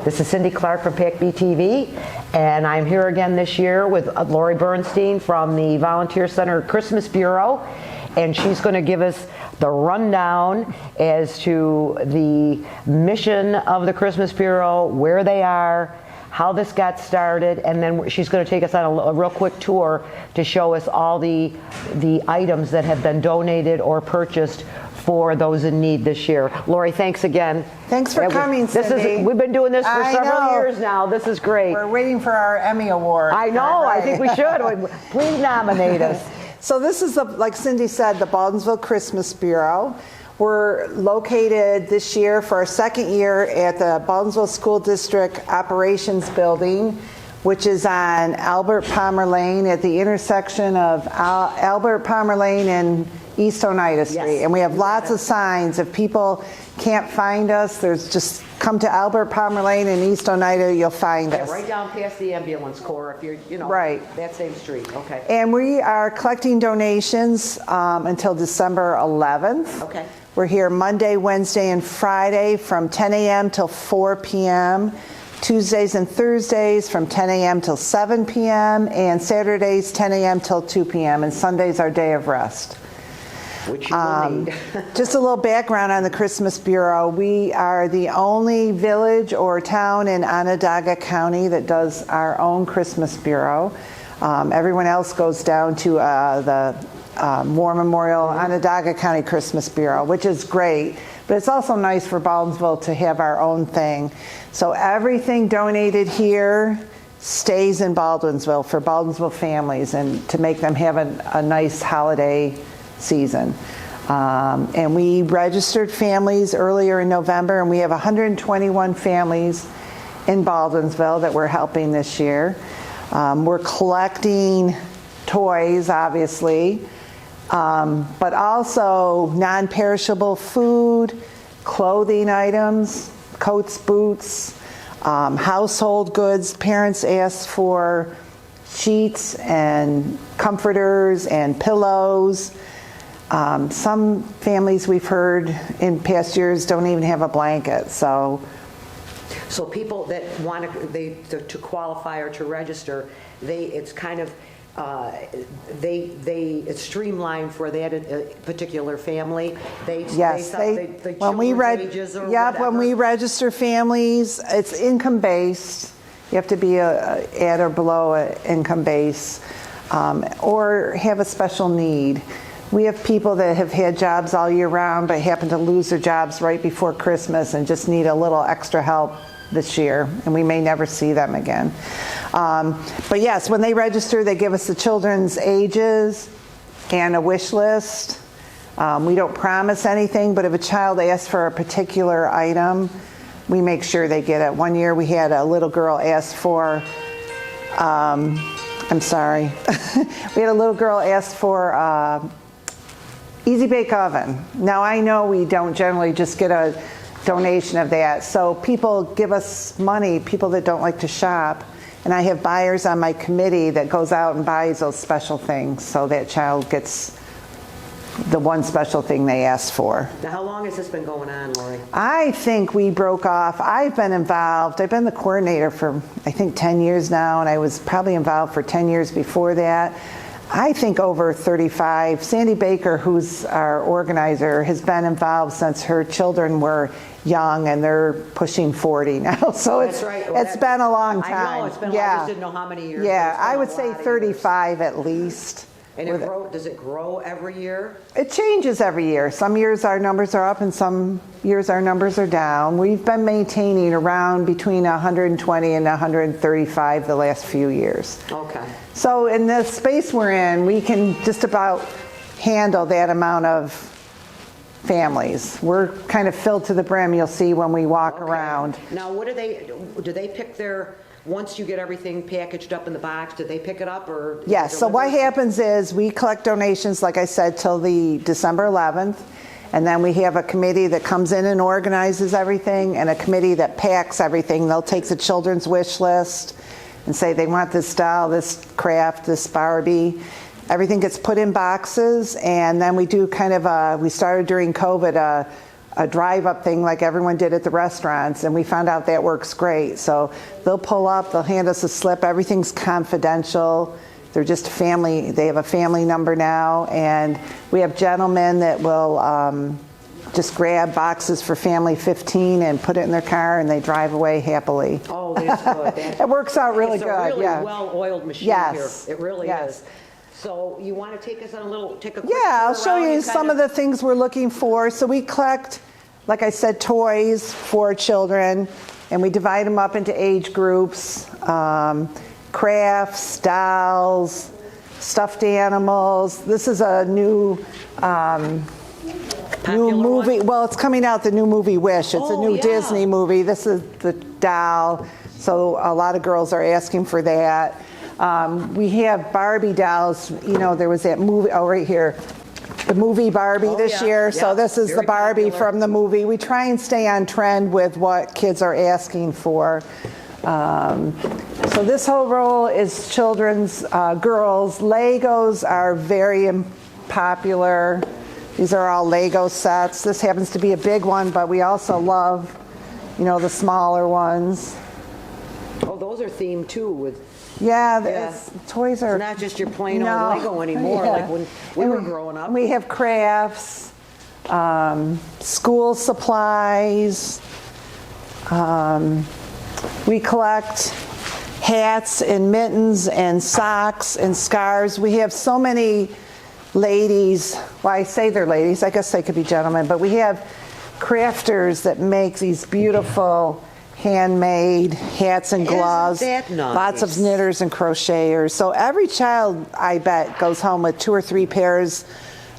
This is Cindy Clark from PAC-B TV, and I'm here again this year with Lori Bernstein from the Volunteer Center Christmas Bureau, and she's going to give us the rundown as to the mission of the Christmas Bureau, where they are, how this got started, and then she's going to take us on a real quick tour to show us all the items that have been donated or purchased for those in need this year. Lori, thanks again. Thanks for coming, Cindy. We've been doing this for several years now. This is great. We're waiting for our Emmy Award. I know. Right. I think we should. Please nominate us. So this is, like Cindy said, the Baldwinsville Christmas Bureau. We're located this year for our second year at the Baldwinsville School District Operations Building, which is on Albert Palmer Lane at the intersection of Albert Palmer Lane and East Oneida Street. Yes. And we have lots of signs. If people can't find us, there's just come to Albert Palmer Lane and East Oneida, you'll find us. Right down past the ambulance corps, if you're, right. That same street. Okay. And we are collecting donations until December 11th. Okay. We're here Monday, Wednesday, and Friday from 10 a.m. till 4 p.m. Tuesdays and Thursdays from 10 a.m. till 7 p.m. and Saturdays 10 a.m. till 2 p.m. and Sundays our day of rest. Which you will need. Just a little background on the Christmas Bureau. We are the only village or town in Onondaga County that does our own Christmas Bureau. Everyone else goes down to the War Memorial Onondaga County Christmas Bureau, which is great. But it's also nice for Baldwinsville to have our own thing. So everything donated here stays in Baldwinsville for Baldwinsville families and to make them have a nice holiday season. And we registered families earlier in November, and we have 121 families in Baldwinsville that we're helping this year. We're collecting toys, obviously, but also non-perishable food, clothing items, coats, boots, household goods. Parents ask for sheets and comforters and pillows. Some families we've heard in past years don't even have a blanket. So people that want to qualify or to register, it's kind of it's streamlined for that particular family. When we register families, it's income based. You have to be at or below an income base, or have a special need. We have people that have had jobs all year round but happen to lose their jobs right before Christmas and just need a little extra help this year, and we may never see them again. But yes, when they register, they give us the children's ages and a wish list. We don't promise anything, but if a child asks for a particular item, we make sure they get it. One year we had a little girl ask for, we had a little girl ask for Easy Bake Oven. Now I know we don't generally just get a donation of that, so people give us money, people that don't like to shop, and I have buyers on my committee that goes out and buys those special things so that child gets the one special thing they asked for. Now, how long has this been going on, Lori? I think we broke off. I've been involved. I've been the coordinator for, I think, 10 years now, and I was probably involved for 10 years before that. I think over 35. Sandy Baker, who's our organizer, has been involved since her children were young, and they're pushing 40 now. So it's been a long time. I know, it's been long. I just didn't know how many years. Yeah, I would say 35 at least. And does it grow every year? It changes every year. Some years our numbers are up and some years our numbers are down. We've been maintaining around between 120 and 135 the last few years. Okay. So in the space we're in, we can just about handle that amount of families. We're kind of filled to the brim, you'll see when we walk around. Now, do they pick their, once you get everything packaged up in the box, do they pick it up or? Yes, so what happens is we collect donations, like I said, till the December 11th, and then we have a committee that comes in and organizes everything, and a committee that packs everything. They'll take the children's wish list and say they want this doll, this craft, this Barbie. Everything gets put in boxes, and then we do kind of we started during COVID, a drive-up thing like everyone did at the restaurants, and we found out that works great. So they'll pull up, they'll hand us a slip, everything's confidential. They're just family, they have a family number now, and we have gentlemen that will just grab boxes for family 15 and put it in their car, and they drive away happily. Oh, that's good. It works out really it's good. It's a really yeah. well-oiled machine Yes. here. It really Yes. is. So you want to take us on take a quick Yeah, I'll tour show around you and some of the things we're looking for. So we collect, like I said, toys for children, and we divide them up into age groups. Crafts, dolls, stuffed animals. This is a new movie. one? Well, it's coming out, the new movie Wish. It's a Oh, new yeah. Disney movie. This is the doll. So a lot of girls are asking for that. We have Barbie dolls. You know, there was that movie, oh, right here. The movie Barbie this yeah. year. So Yeah, this is the very Barbie popular. from the movie. We try and stay on trend with what kids are asking for. So this whole row is children's, girls. Legos are very popular. These are all Lego sets. This happens to be a big one, but we also love, you know, the smaller ones. Oh, those are themed too with. Yeah, Yeah. toys are It's not just your plain no. old Lego anymore, Yeah. like when we And were growing up. We have crafts, school supplies. We collect hats and mittens and socks and scarves. We have so many ladies. Well, I say they're ladies. I guess they could be gentlemen, but we have crafters that make these beautiful handmade hats and gloves. Isn't that nice? Lots of knitters and crocheters. So every child, I bet, goes home with 2 or 3 pairs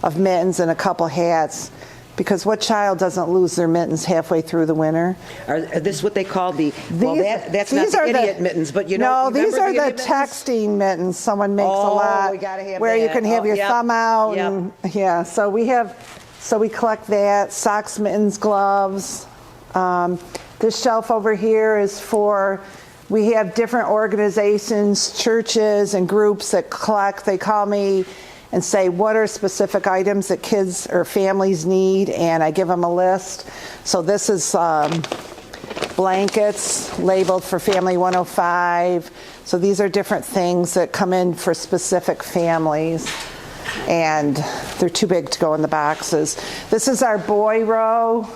of mittens and a couple hats, because what child doesn't lose their mittens halfway through the winter? Are this what they call the? Well, that's not these the are idiot mittens, but you know. No, these remember are the idiot mittens? texting mittens. Someone makes a Oh, lot we gotta have where you that. can have Oh, your yep, thumb out. yep. And, yeah, so we collect that, socks, mittens, gloves. This shelf over here is we have different organizations, churches, and groups that collect. They call me and say, what are specific items that kids or families need? And I give them a list. So this is blankets labeled for Family 105. So these are different things that come in for specific families. And they're too big to go in the boxes. This is our boy row.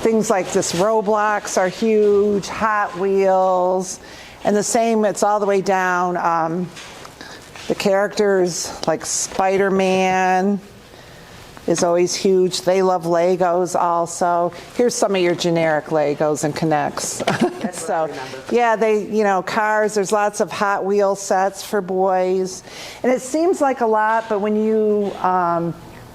Things like this Roblox are huge, Hot Wheels, and the same, it's all the way down. The characters like Spider-Man is always huge. They love Legos also. Here's some of your generic Legos and Connects. That's what I remember. Yeah, cars, there's lots of Hot Wheel sets for boys. And it seems like a lot, but when you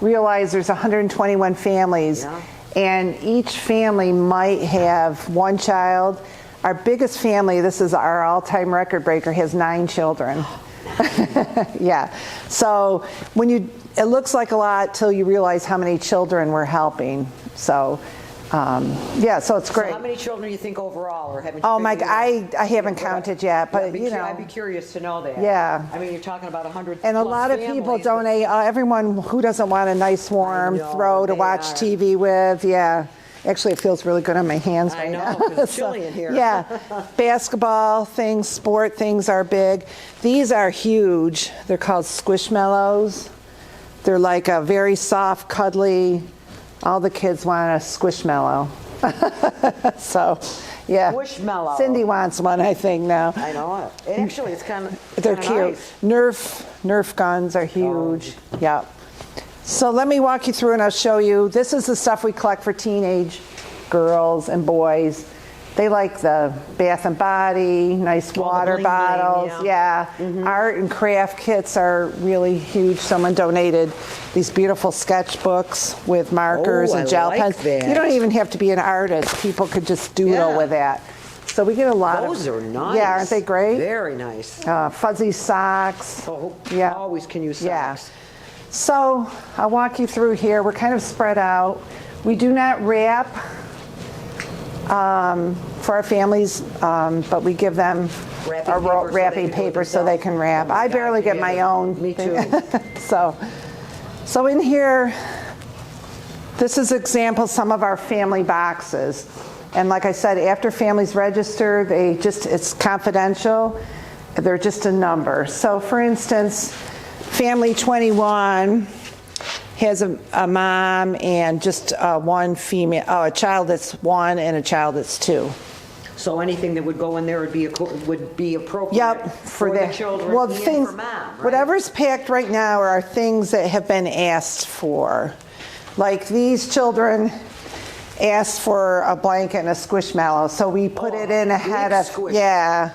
realize there's 121 families, yeah. And each family might have one child. Our biggest family, this is our all-time record breaker, has 9 children. Yeah. So it looks like a lot till you realize how many children we're helping. So, so it's great. So how many children do you think overall, or haven't you Oh my figured God, it out? I haven't counted yet, but I'd be curious to know that. Yeah. I mean, you're talking about 100. And a plus lot of people families, donate. Everyone who doesn't want a nice warm I know, throw to they watch are. TV with, yeah. Actually, it feels really good on my hands I right know, now. 'cause it's chilly in here. Yeah, basketball things, sport things are big. These are huge. They're called Squishmallows. They're like a very soft, cuddly. All the kids want a Squishmallow. So, yeah. Squishmallow. Cindy wants one, I think now. I know it. Actually, it's kind of. They're cute. Nerf guns are huge. Yep. So let me walk you through and I'll show you. This is the stuff we collect for teenage girls and boys. They like the Bath and Body, nice water bling bling, bottles. yeah. Art and craft kits are really huge. Someone donated these beautiful sketchbooks with markers Oh, and I gel like pens. that. You don't even have to be an artist. People could just doodle Yeah. with that. So we get a lot of. Those are nice. Yeah, aren't they great? Very nice. Fuzzy socks. Oh, Yeah. always can use Yeah. socks. So I'll walk you through here. We're kind of spread out. We do not wrap for our families, but we give them wrapping paper so they can wrap. Oh my I God, barely get yeah. my own. Me thing. too. So in here, This is example some of our family boxes. And like I said, after families register, it's confidential. They're just a number. So for instance, family 21 has a mom and just one female, a child that's 1 and a child that's 2. So anything that would go in there would be appropriate. Yep, for the children well, and things, for mom, right? whatever's packed right now are things that have been asked for. Like these children asked for a blanket and a squishmallow, so we put it in ahead of, squish. yeah.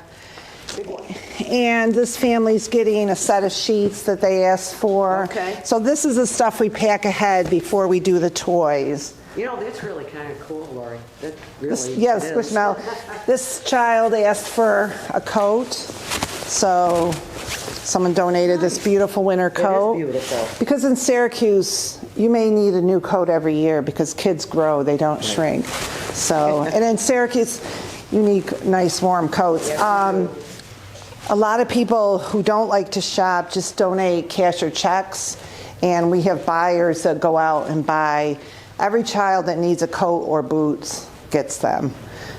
And this family's getting a set of sheets that they asked for. Okay. So this is the stuff we pack ahead before we do the toys. You know, that's really kind of cool, Lori. That really Yeah, it is. squishmallow. This child asked for a coat, so someone donated this beautiful winter coat. It is beautiful. Because in Syracuse, you may need a new coat every year because kids grow, they don't shrink. So, and in Syracuse, you need nice warm coats. A lot of people who don't like to shop just donate cash or checks, and we have buyers that go out and buy. Every child that needs a coat or boots gets them.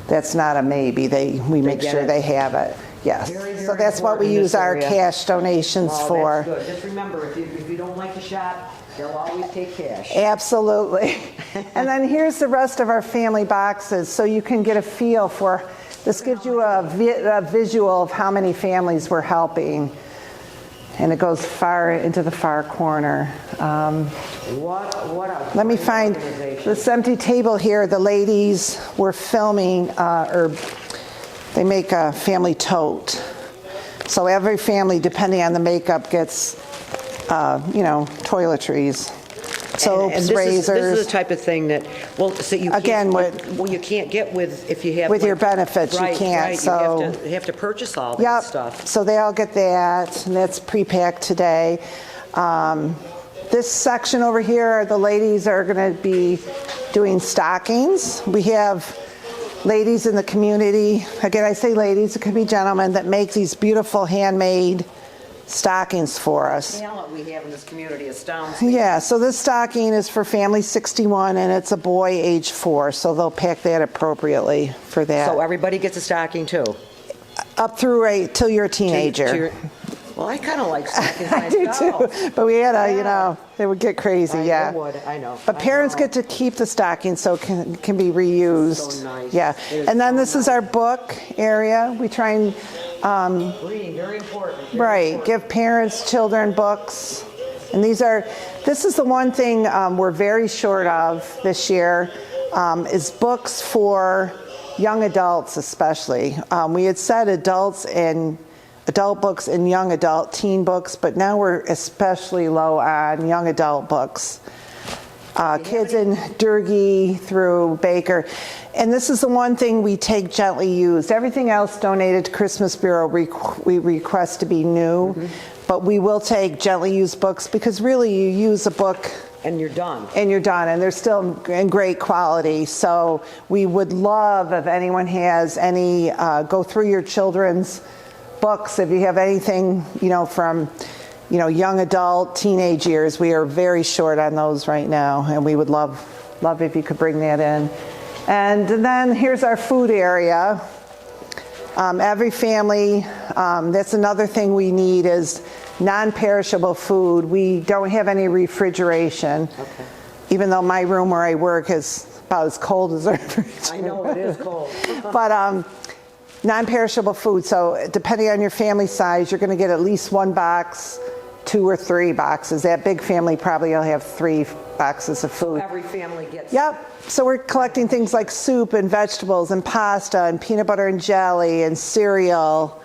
That's not a maybe. We make sure they have it. Yes. Very, very so that's what we important in use this our area. cash donations for. That's good. Just remember, if you don't like to shop, they'll always take cash. Absolutely. And then here's the rest of our family boxes, so you can get a feel for. This gives you a visual of how many families we're helping. And it goes far into the far corner. Let me find this empty table here. The ladies were filming, or they make a family tote. So every family, depending on the makeup, gets, toiletries. Soaps, and razors. This is the type of thing that, so you Again, you can't get if you have with your benefits, right, you can't. Right, so you have to purchase all that yep. stuff. So they all get that, and that's pre-packed today. This section over here, the ladies are going to be doing stockings. We have ladies in the community. Again, I say ladies; it could be gentlemen that make these beautiful handmade stockings for us. The talent we have in this community astounds me. Yeah, so this stocking is for family 61, and it's a boy age 4, so they'll pack that appropriately for that. So everybody gets a stocking too? Up through till you're a teenager. Well, I kind of like stockings I do myself. too, but we had it would get crazy, yeah. It would, I know. But parents get to keep the stocking so it can be reused. So nice. Yeah, and then this is our book area. We try and Reading, very important. give parents, children books. And this is the one thing we're very short of this year, is books for young adults especially. We had said adult books and young adult teen books, but now we're especially low on young adult books. Kids in Durkee through Baker. And this is the one thing we take gently used. Everything else donated to Christmas Bureau we request to be new, but we will take gently used books because really you use a book and you're done. And they're still in great quality. So we would love if anyone has any, go through your children's books. If you have anything, from young adult, teenage years, we are very short on those right now, and we would love if you could bring that in. And then here's our food area. Every family, that's another thing we need is non-perishable food. We don't have any refrigeration, even though my room where I work is about as cold as our refrigerator. I know, it is cold. But non-perishable food, so depending on your family size, you're going to get at least 1 box, 2 or 3 boxes. That big family probably will have 3 boxes of food. Every family gets. Yep. So we're collecting things like soup and vegetables and pasta and peanut butter and jelly and cereal.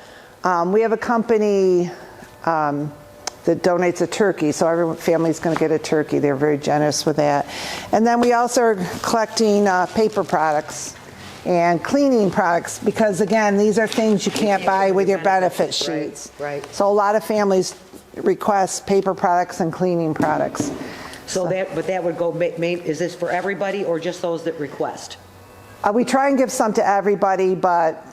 We have a company that donates a turkey, so every family's going to get a turkey. They're very generous with that. And then we also are collecting paper products and cleaning products because, again, these are things you can't buy with your benefit sheets. Right. So a lot of families request paper products and cleaning products. But that would go, is this for everybody or just those that request? We try and give some to everybody, but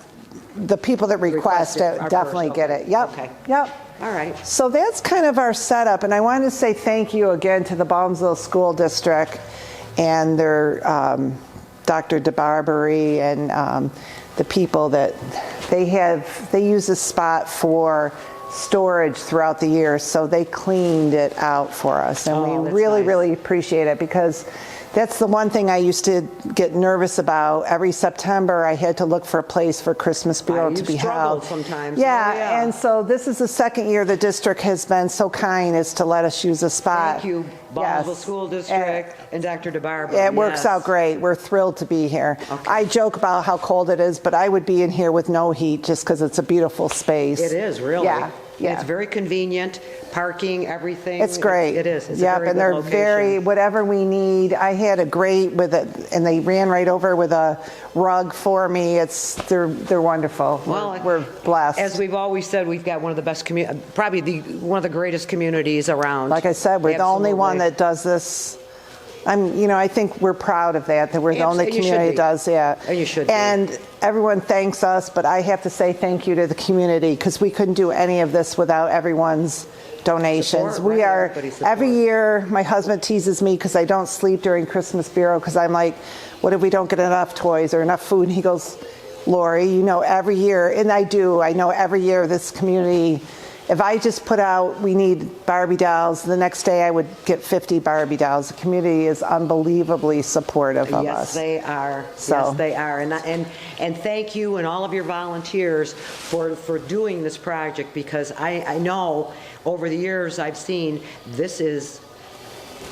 the people that request it definitely get it. Yep. Okay. Yep. All right. So that's kind of our setup, and I wanted to say thank you again to the Ballinsville School District and their Dr. DeBarbery and the people that they use this spot for storage throughout the year, so they cleaned it out for us, and we really, really appreciate it, because that's the one thing I used to get nervous about. Every September, I had to look for a place for Christmas Bureau to be held. Sometimes. Yeah, and so this is the second year the district has been so kind as to let us use a spot. Thank you, Baldwinsville School District and Dr. DeBarber. It works out great. We're thrilled to be here. Okay. I joke about how cold it is, but I would be in here with no heat just because it's a beautiful space. It is, really. Yeah. Yeah. It's very convenient, parking, everything. It's great. It is. It's yep, a very and they're good location. very, whatever we need. I had a grate with it, and they ran right over with a rug for me. They're wonderful. Well, we're blessed. As we've always said, we've got one of the best probably one of the greatest communities around. Like I said, we're the only Absolutely. one that does this. I think we're proud of that we're the only And you should community be. that does that. And you should be. And everyone thanks us, but I have to say thank you to the community, because we couldn't do any of this without everyone's donations. Support, We right, are, everybody's support. every year, my husband teases me because I don't sleep during Christmas Bureau, because I'm like, what if we don't get enough toys or enough food? And he goes, Lori, every year, and I know every year this community, if I just put out, we need Barbie dolls, the next day I would get 50 Barbie dolls. The community is unbelievably supportive of Yes, us. they are. So- Yes, they are. And thank you and all of your volunteers for doing this project, because I know over the years I've seen this is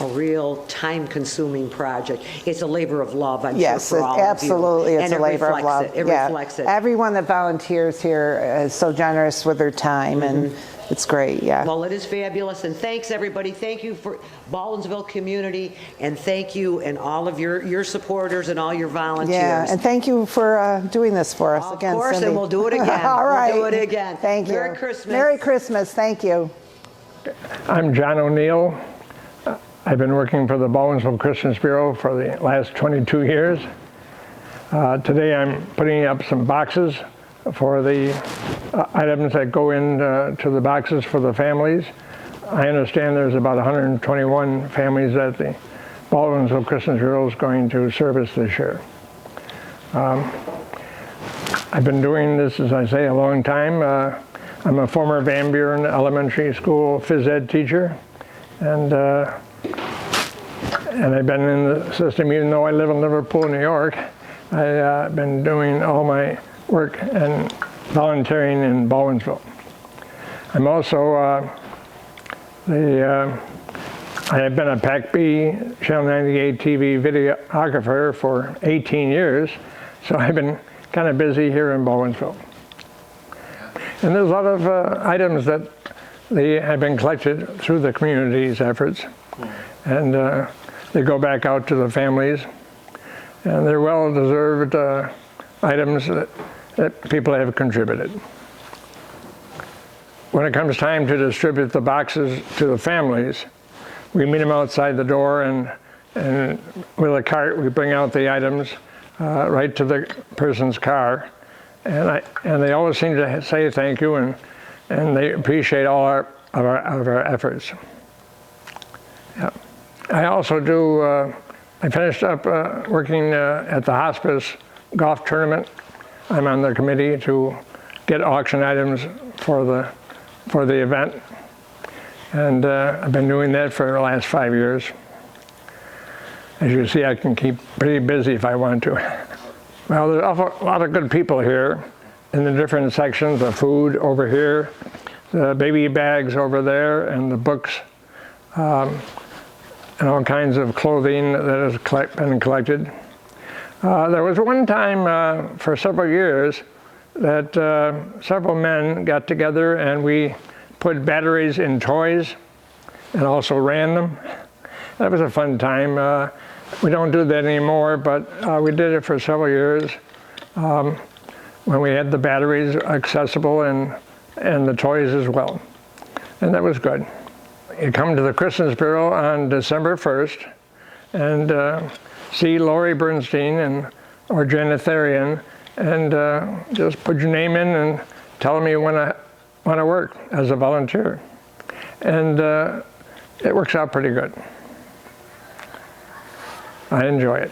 a real time-consuming project. It's a labor of love, I'm Yes, sure, for all absolutely, of you. it's a labor of love. It reflects it. Everyone that volunteers here is so generous with their time, and it's great, yeah. Well, it is fabulous, and thanks, everybody. Thank you for Baldwinsville community, and thank you and all of your supporters and all your volunteers. Yeah, and thank you for doing this for us Of again, course, Cindy. and we'll do it again. All right. We'll do it again. Thank you. Merry Christmas. Merry Christmas, thank you. I'm John O'Neill. I've been working for the Baldwinsville Christmas Bureau for the last 22 years. Today I'm putting up some boxes for the items that go in to the boxes for the families. I understand there's about 121 families that the Baldwinsville Christmas Bureau is going to service this year. I've been doing this, as I say, a long time. I'm a former Van Buren Elementary School phys ed teacher, and I've been in the system, even though I live in Liverpool, New York. I've been doing all my work and volunteering in Baldwinsville. I'm also I have been a PAC-B Channel 98 TV videographer for 18 years, so I've been kind of busy here in Baldwinsville. And there's a lot of items that they have been collected through the community's efforts, and they go back out to the families, and they're well-deserved items that people have contributed. When it comes time to distribute the boxes to the families, we meet them outside the door, and with a cart we bring out the items right to the person's car, and they always seem to say thank you, and they appreciate all of our efforts. Yeah. I also do. I finished up working at the hospice golf tournament. I'm on the committee to get auction items for the event, and I've been doing that for the last 5 years. As you see, I can keep pretty busy if I want to. Well, there's a lot of good people here in the different sections. The food over here, the baby bags over there, and the books, and all kinds of clothing that has been collected. There was one time for several years that several men got together and we put batteries in toys and also ran them. That was a fun time. We don't do that anymore, but we did it for several years when we had the batteries accessible and the toys as well. And that was good. You come to the Christmas Bureau on December 1st and see Lori Bernstein or Janet Therian, and just put your name in and tell them you want to work as a volunteer. And it works out pretty good. I enjoy it.